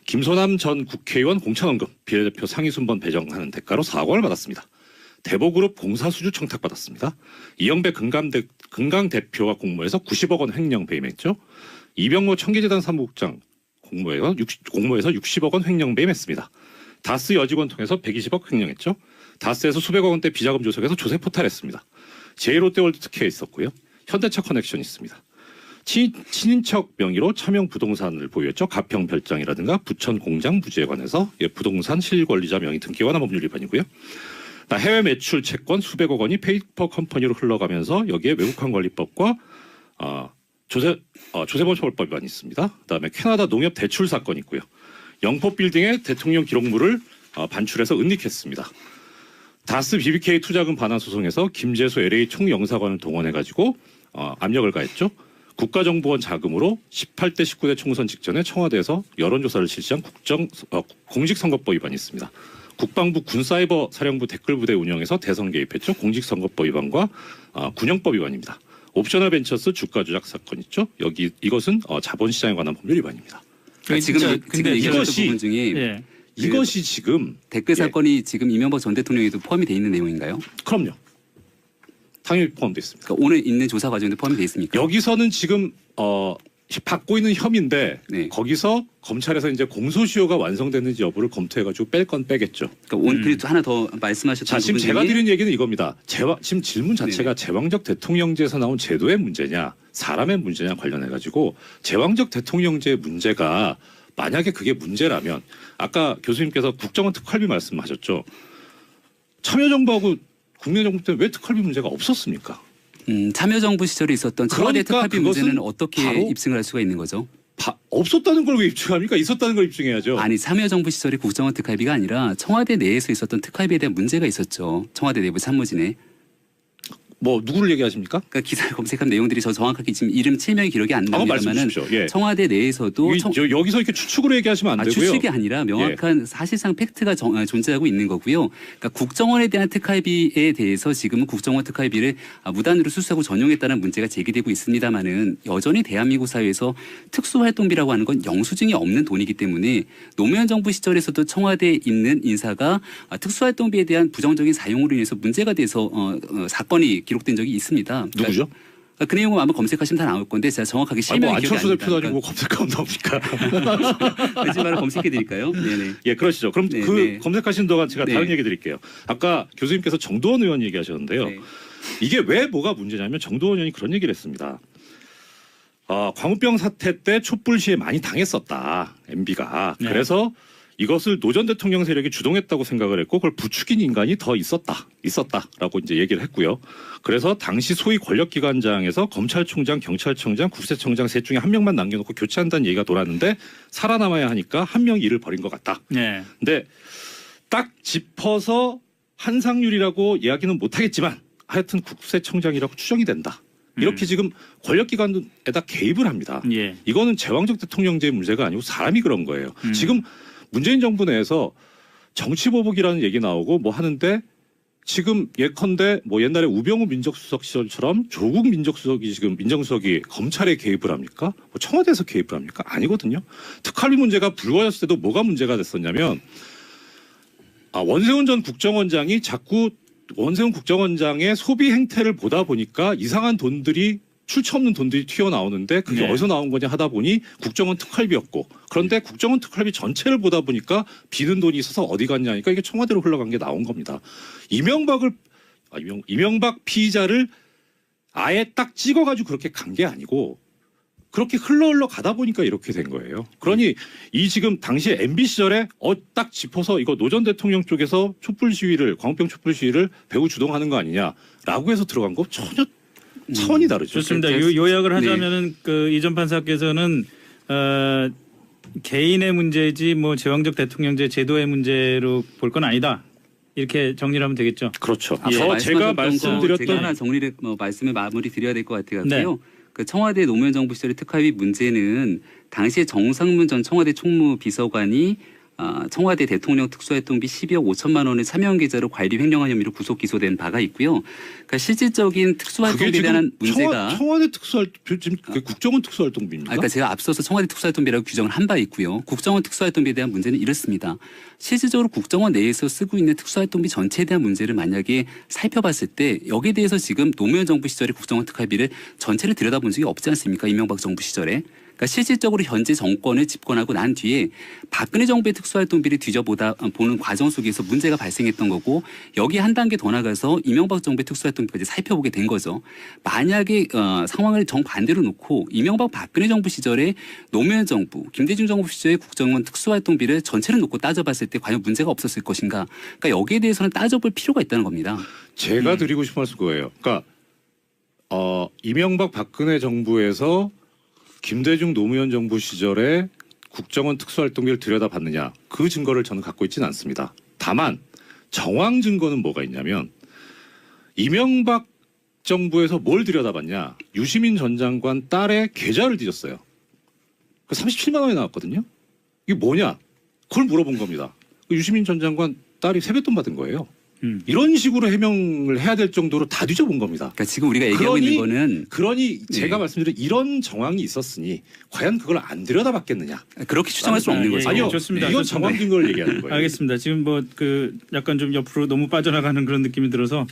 김소남 전 국회의원 공천원금, 비례대표 상위 순번 배정하는 대가로 4억 원을 받았습니다. 대보그룹 공사수주 청탁받았습니다. 이영배 금강 대표와 공모해서 90억 원 횡령 배임했죠. 이병모 청계재단 사무국장 공모해서 60억 원 횡령 배임했습니다. 다스 여직원 통해서 120억 횡령했죠. 다스에서 수백억 원대 비자금 조성해서 조세 포탈했습니다. 제이롯데월드 특혜에 있었고요. 현대차 커넥션 있습니다. 친인척 명의로 차명 부동산을 보유했죠. 가평 별장이라든가 부천 공장 부지에 관해서 부동산 실권리자 명의 등기에 관한 법률 위반이고요. 해외 매출 채권 수백억 원이 페이퍼 컴퍼니로 흘러가면서 여기에 외국환 관리법과 조세범 처벌법 위반이 있습니다. 그다음에 캐나다 농협 대출 사건이 있고요. 영포 빌딩에 대통령 기록물을 반출해서 은닉했습니다. 다스 BBK 투자금 반환 소송에서 김재수 LA 총영사관을 동원해가지고 압력을 가했죠. 국가정보원 자금으로 18대 19대 총선 직전에 청와대에서 여론조사를 실시한 공직선거법 위반이 있습니다. 국방부 군사이버 사령부 댓글부대 운영에서 대선 개입했죠. 공직선거법 위반과 군영법 위반입니다. 옵셔널 벤처스 주가 조작 사건 있죠. 이것은 자본시장에 관한 법률 위반입니다. 그러니까 지금 근데 얘기하셨던 이것이- 부분 중에 예. 이것이 지금 댓글 사건이 지금 이명박 전 대통령에도 포함이 돼 있는 내용인가요? 그럼요. 당연히 포함되어 있습니다. 그러니까 오늘 있는 조사 과정에 포함이 돼 있습니까? 여기서는 지금 받고 있는 혐의인데 네. 거기서 검찰에서 이제 공소시효가 완성됐는지 여부를 검토해가지고 뺄 건 빼겠죠. 그러니까 오늘 그리고 하나 더 말씀하셨던 자, 지금 부분 제가 중에 드린 얘기는 이겁니다. 지금 질문 자체가 제왕적 대통령제에서 나온 제도의 문제냐, 사람의 문제냐 관련해가지고 제왕적 대통령제의 문제가 만약에 그게 문제라면 아까 교수님께서 국정원 특활비 말씀하셨죠. 참여정부하고 국민정부 때 왜 특활비 문제가 없었습니까? 참여정부 시절에 있었던 청와대 그러니까 특활비 그것은 문제는 어떻게 바로 입증을 할 수가 있는 거죠? 없었다는 걸 왜 입증합니까? 있었다는 걸 입증해야죠. 아니 참여정부 시절에 국정원 특활비가 아니라 청와대 내에서 있었던 특활비에 대한 문제가 있었죠. 청와대 내부 참모진에. 뭐 누구를 얘기하십니까? 그러니까 기사를 검색한 내용들이 저 정확하게 지금 이름 7명이 기록이 안 한번 말씀해 납니다만은 주십시오. 예. 청와대 내에서도 여기서 이렇게 추측으로 얘기하시면 안 되고요. 추측이 아니라 명확한 사실상 팩트가 존재하고 있는 거고요. 그러니까 국정원에 대한 특활비에 대해서 지금은 국정원 특활비를 무단으로 수수하고 전용했다는 문제가 제기되고 있습니다만은 여전히 대한민국 사회에서 특수활동비라고 하는 건 영수증이 없는 돈이기 때문에 노무현 정부 시절에서도 청와대에 있는 인사가 특수활동비에 대한 부정적인 사용으로 인해서 문제가 돼서 사건이 기록된 적이 있습니다. 누구죠? 그 내용은 아마 검색하시면 다 나올 건데 제가 정확하게 실명이 뭐 기억이 안철수 안 대표 납니다. 가지고 검색하면 나옵니까? 거짓말을 검색해 드릴까요? 네네. 예, 그러시죠. 그럼 네, 그 네. 검색하시는 동안 제가 네. 다른 얘기 드릴게요. 아까 교수님께서 정도원 의원 얘기하셨는데요. 네. 이게 왜 뭐가 문제냐면 정도원 의원이 그런 얘기를 했습니다. 광우병 사태 때 촛불 시에 많이 당했었다. MB가. 네. 그래서 이것을 노 전 대통령 세력이 주동했다고 생각을 했고 그걸 부추긴 인간이 더 있었다라고 이제 얘기를 했고요. 그래서 당시 소위 권력기관장에서 검찰총장, 경찰청장, 국세청장 셋 중에 한 명만 남겨놓고 교체한다는 얘기가 돌았는데 살아남아야 하니까 한 명이 일을 벌인 것 같다. 네. 근데 딱 짚어서 한상률이라고 이야기는 못하겠지만 하여튼 국세청장이라고 추정이 된다. 이렇게 지금 권력기관에다 개입을 합니다. 예. 이거는 제왕적 대통령제의 문제가 아니고 사람이 그런 거예요. 지금 문재인 정부 내에서 정치보복이라는 얘기 나오고 뭐 하는데 지금 예컨대 뭐 옛날에 우병우 민정수석 시절처럼 조국 민정수석이 지금 민정수석이 검찰에 개입을 합니까? 뭐 청와대에서 개입을 합니까? 아니거든요. 특활비 문제가 불거졌을 때도 뭐가 문제가 됐었냐면 원세훈 전 국정원장이 자꾸 원세훈 국정원장의 소비 행태를 보다 보니까 이상한 돈들이 출처 없는 돈들이 튀어나오는데 그게 네. 어디서 나온 거냐 하다 보니 국정원 특활비였고 그런데 국정원 특활비 전체를 보다 보니까 비는 돈이 있어서 어디 갔냐니까 이게 청와대로 흘러간 게 나온 겁니다. 이명박 피의자를 아예 딱 찍어가지고 그렇게 간 게 아니고 그렇게 흘러 가다 보니까 이렇게 된 거예요. 그러니 이 지금 당시에 MB 시절에 딱 짚어서 이거 노 전 대통령 쪽에서 광우병 촛불 시위를 배후 주동하는 거 아니냐라고 해서 들어간 거 전혀 차원이 다르죠. 좋습니다. 그래서- 요약을 네. 하자면은 그 이전 판사께서는 개인의 문제지 뭐 제왕적 대통령제 제도의 문제로 볼 건 아니다. 이렇게 정리를 하면 되겠죠. 그렇죠. 앞서 제가 말씀하셨던 거 말씀드렸던 제가 하나 정리를 말씀을 마무리 드려야 될 것 같아요. 그 청와대 노무현 정부 시절의 특활비 문제는 당시에 정상문 전 청와대 총무비서관이 청와대 대통령 특수활동비 12억 5천만 원을 차명 계좌로 관리 횡령한 혐의로 구속 기소된 바가 있고요. 그러니까 실질적인 그게 특수활동비에 지금 대한 문제가 청와대 지금 그게 국정원 특수활동비입니까? 그러니까 제가 앞서서 청와대 특수활동비라고 규정을 한 바 있고요. 국정원 특수활동비에 대한 문제는 이렇습니다. 실질적으로 국정원 내에서 쓰고 있는 특수활동비 전체에 대한 문제를 만약에 살펴봤을 때 여기에 대해서 지금 노무현 정부 시절에 국정원 특활비를 전체를 들여다본 적이 없지 않습니까? 이명박 정부 시절에. 그러니까 실질적으로 현재 정권을 집권하고 난 뒤에 박근혜 정부의 특수활동비를 뒤져보는 과정 속에서 문제가 발생했던 거고 여기 한 단계 더 나가서 이명박 정부의 특수활동비까지 살펴보게 된 거죠. 만약에 상황을 정반대로 놓고 이명박 박근혜 정부 시절에 노무현 정부, 김대중 정부 시절의 국정원 특수활동비를 전체를 놓고 따져봤을 때 과연 문제가 없었을 것인가. 그러니까 여기에 대해서는 따져볼 필요가 있다는 겁니다. 제가 드리고 싶은 말씀 그거예요. 그러니까 이명박 박근혜 정부에서 김대중 노무현 정부 시절에 국정원 특수활동비를 들여다봤느냐 그 증거를 저는 갖고 있지는 않습니다. 다만 정황 증거는 뭐가 있냐면 이명박 정부에서 뭘 들여다봤냐 유시민 전 장관 딸의 계좌를 뒤졌어요. 그 37만 원이 나왔거든요. 이게 뭐냐 그걸 물어본 겁니다. 유시민 전 장관 딸이 세뱃돈 받은 거예요. 이런 식으로 해명을 해야 될 정도로 다 뒤져본 겁니다. 그러니까 지금 우리가 얘기하고 있는 거는 그러니 제가 네. 말씀드린 이런 정황이 있었으니 과연 그걸 안 들여다봤겠느냐? 그렇게 추정할 수 없는 예, 거죠. 아니요, 좋습니다. 이건 좋습니다. 정황 증거를 얘기하는 거예요. 알겠습니다. 지금 뭐 그 약간 좀 옆으로 너무 빠져나가는 그런 느낌이 들어서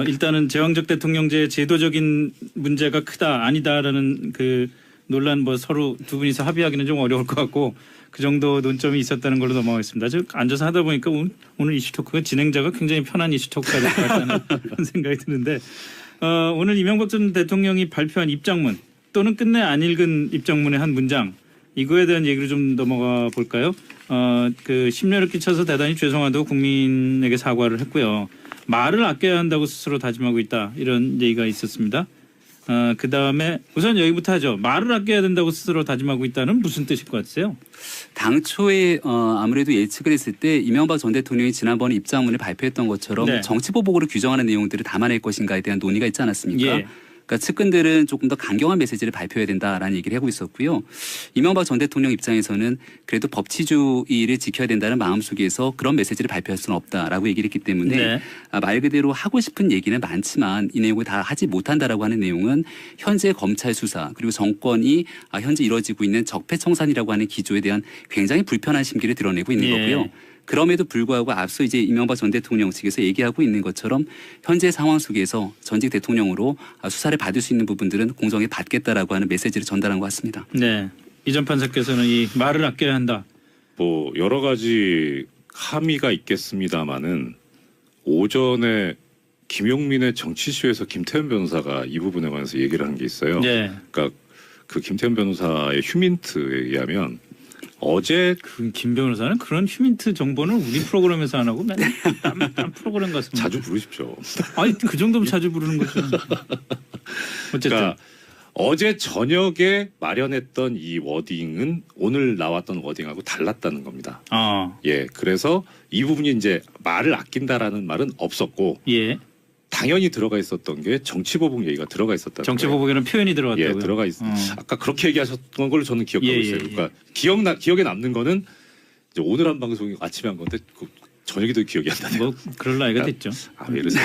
일단은 제왕적 대통령제 제도적인 문제가 크다 아니다라는 그 논란 뭐 서로 두 분이서 합의하기는 좀 어려울 것 같고 그 정도 논점이 있었다는 걸로 넘어가겠습니다. 저 앉아서 하다 보니까 오늘 이슈 토크가 진행자가 굉장히 편한 이슈 토크가 될 것 같다는 그런 생각이 드는데 오늘 이명박 전 대통령이 발표한 입장문 또는 끝내 안 읽은 입장문의 한 문장 이거에 대한 얘기를 좀 넘어가 볼까요? 그 심려를 끼쳐서 대단히 죄송하다고 국민에게 사과를 했고요. 말을 아껴야 한다고 스스로 다짐하고 있다 이런 얘기가 있었습니다. 그 다음에 우선 여기부터 하죠. 말을 아껴야 된다고 스스로 다짐하고 있다는 무슨 뜻일 것 같으세요? 당초에 아무래도 예측을 했을 때 이명박 전 대통령이 지난번에 입장문을 발표했던 것처럼 네. 정치보복으로 규정하는 내용들을 담아낼 것인가에 대한 논의가 있지 않았습니까? 예. 그러니까 측근들은 조금 더 강경한 메시지를 발표해야 된다라는 얘기를 하고 있었고요. 이명박 전 대통령 입장에서는 그래도 법치주의를 지켜야 된다는 마음속에서 그런 메시지를 발표할 수는 없다라고 얘기를 했기 때문에 네. 말 그대로 하고 싶은 얘기는 많지만 이 내용을 다 하지 못한다라고 하는 내용은 현재 검찰 수사 그리고 정권이 현재 이루어지고 있는 적폐청산이라고 하는 기조에 대한 굉장히 불편한 심기를 드러내고 있는 예. 거고요. 그럼에도 불구하고 앞서 이제 이명박 전 대통령 측에서 얘기하고 있는 것처럼 현재 상황 속에서 전직 대통령으로 수사를 받을 수 있는 부분들은 공정히 받겠다라고 하는 메시지를 전달한 것 같습니다. 네. 이전 판사께서는 이 말을 아껴야 한다. 뭐 여러 가지 함의가 있겠습니다마는 오전에 김용민의 정치쇼에서 김태현 변호사가 이 부분에 관해서 얘기를 한 게 있어요. 네. 그러니까 그 김태현 변호사의 휴민트에 의하면 어제 김 변호사는 그런 휴민트 정보는 우리 프로그램에서 안 하고 맨날 딴 프로그램 가서 자주 부르십시오. 아니 그 정도면 자주 부르는 거죠. 어쨌든 그러니까 어제 저녁에 마련했던 이 워딩은 오늘 나왔던 워딩하고 달랐다는 겁니다. 예, 그래서 이 부분이 이제 말을 아낀다라는 말은 없었고 예. 당연히 들어가 있었던 게 정치보복 얘기가 들어가 있었다는 정치 거예요. 보복에는 표현이 들어갔다고요. 예, 들어가 있. 아까 그렇게 얘기하셨던 걸로 저는 기억하고 예, 있어요. 예, 예. 그러니까 기억에 남는 거는 이제 오늘 한 방송이 아침에 한 건데 그 저녁에도 기억이 안 나네요. 뭐 그럴 나이가 됐죠. 아, 왜 이러세요?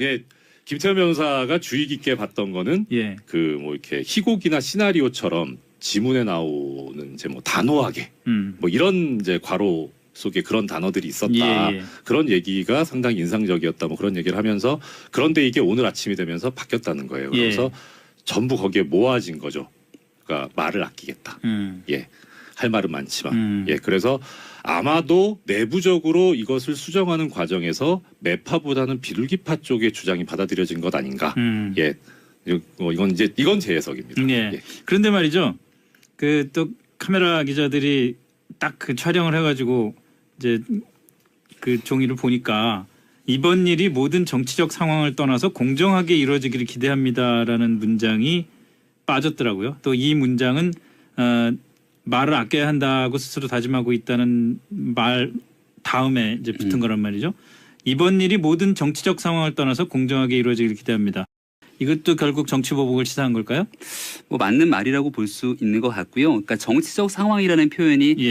예, 김태현 변호사가 주의 깊게 봤던 거는 예. 그 뭐 이렇게 희곡이나 시나리오처럼 지문에 나오는 이제 뭐 단호하게 뭐 이런 이제 괄호 속에 그런 단어들이 있었다. 예, 예. 그런 얘기가 상당히 인상적이었다. 뭐 그런 얘기를 하면서 그런데 이게 오늘 아침이 되면서 바뀌었다는 거예요. 예. 그래서 전부 거기에 모아진 거죠. 그러니까 말을 아끼겠다. 예, 할 말은 많지만 예, 그래서 아마도 내부적으로 이것을 수정하는 과정에서 매파보다는 비둘기파 쪽의 주장이 받아들여진 것 아닌가. 예, 이건 제 해석입니다. 예. 예. 그런데 말이죠. 그 또 카메라 기자들이 딱 그 촬영을 해가지고 이제 그 종이를 보니까 이번 일이 모든 정치적 상황을 떠나서 공정하게 이루어지기를 기대합니다라는 문장이 빠졌더라고요. 또 이 문장은 말을 아껴야 한다고 스스로 다짐하고 있다는 말 다음에 이제 붙은 거란 말이죠. 이번 일이 모든 정치적 상황을 떠나서 공정하게 이루어지기를 기대합니다. 이것도 결국 정치보복을 시사한 걸까요? 뭐 맞는 말이라고 볼 수 있는 것 같고요. 그러니까 정치적 상황이라는 표현이 예.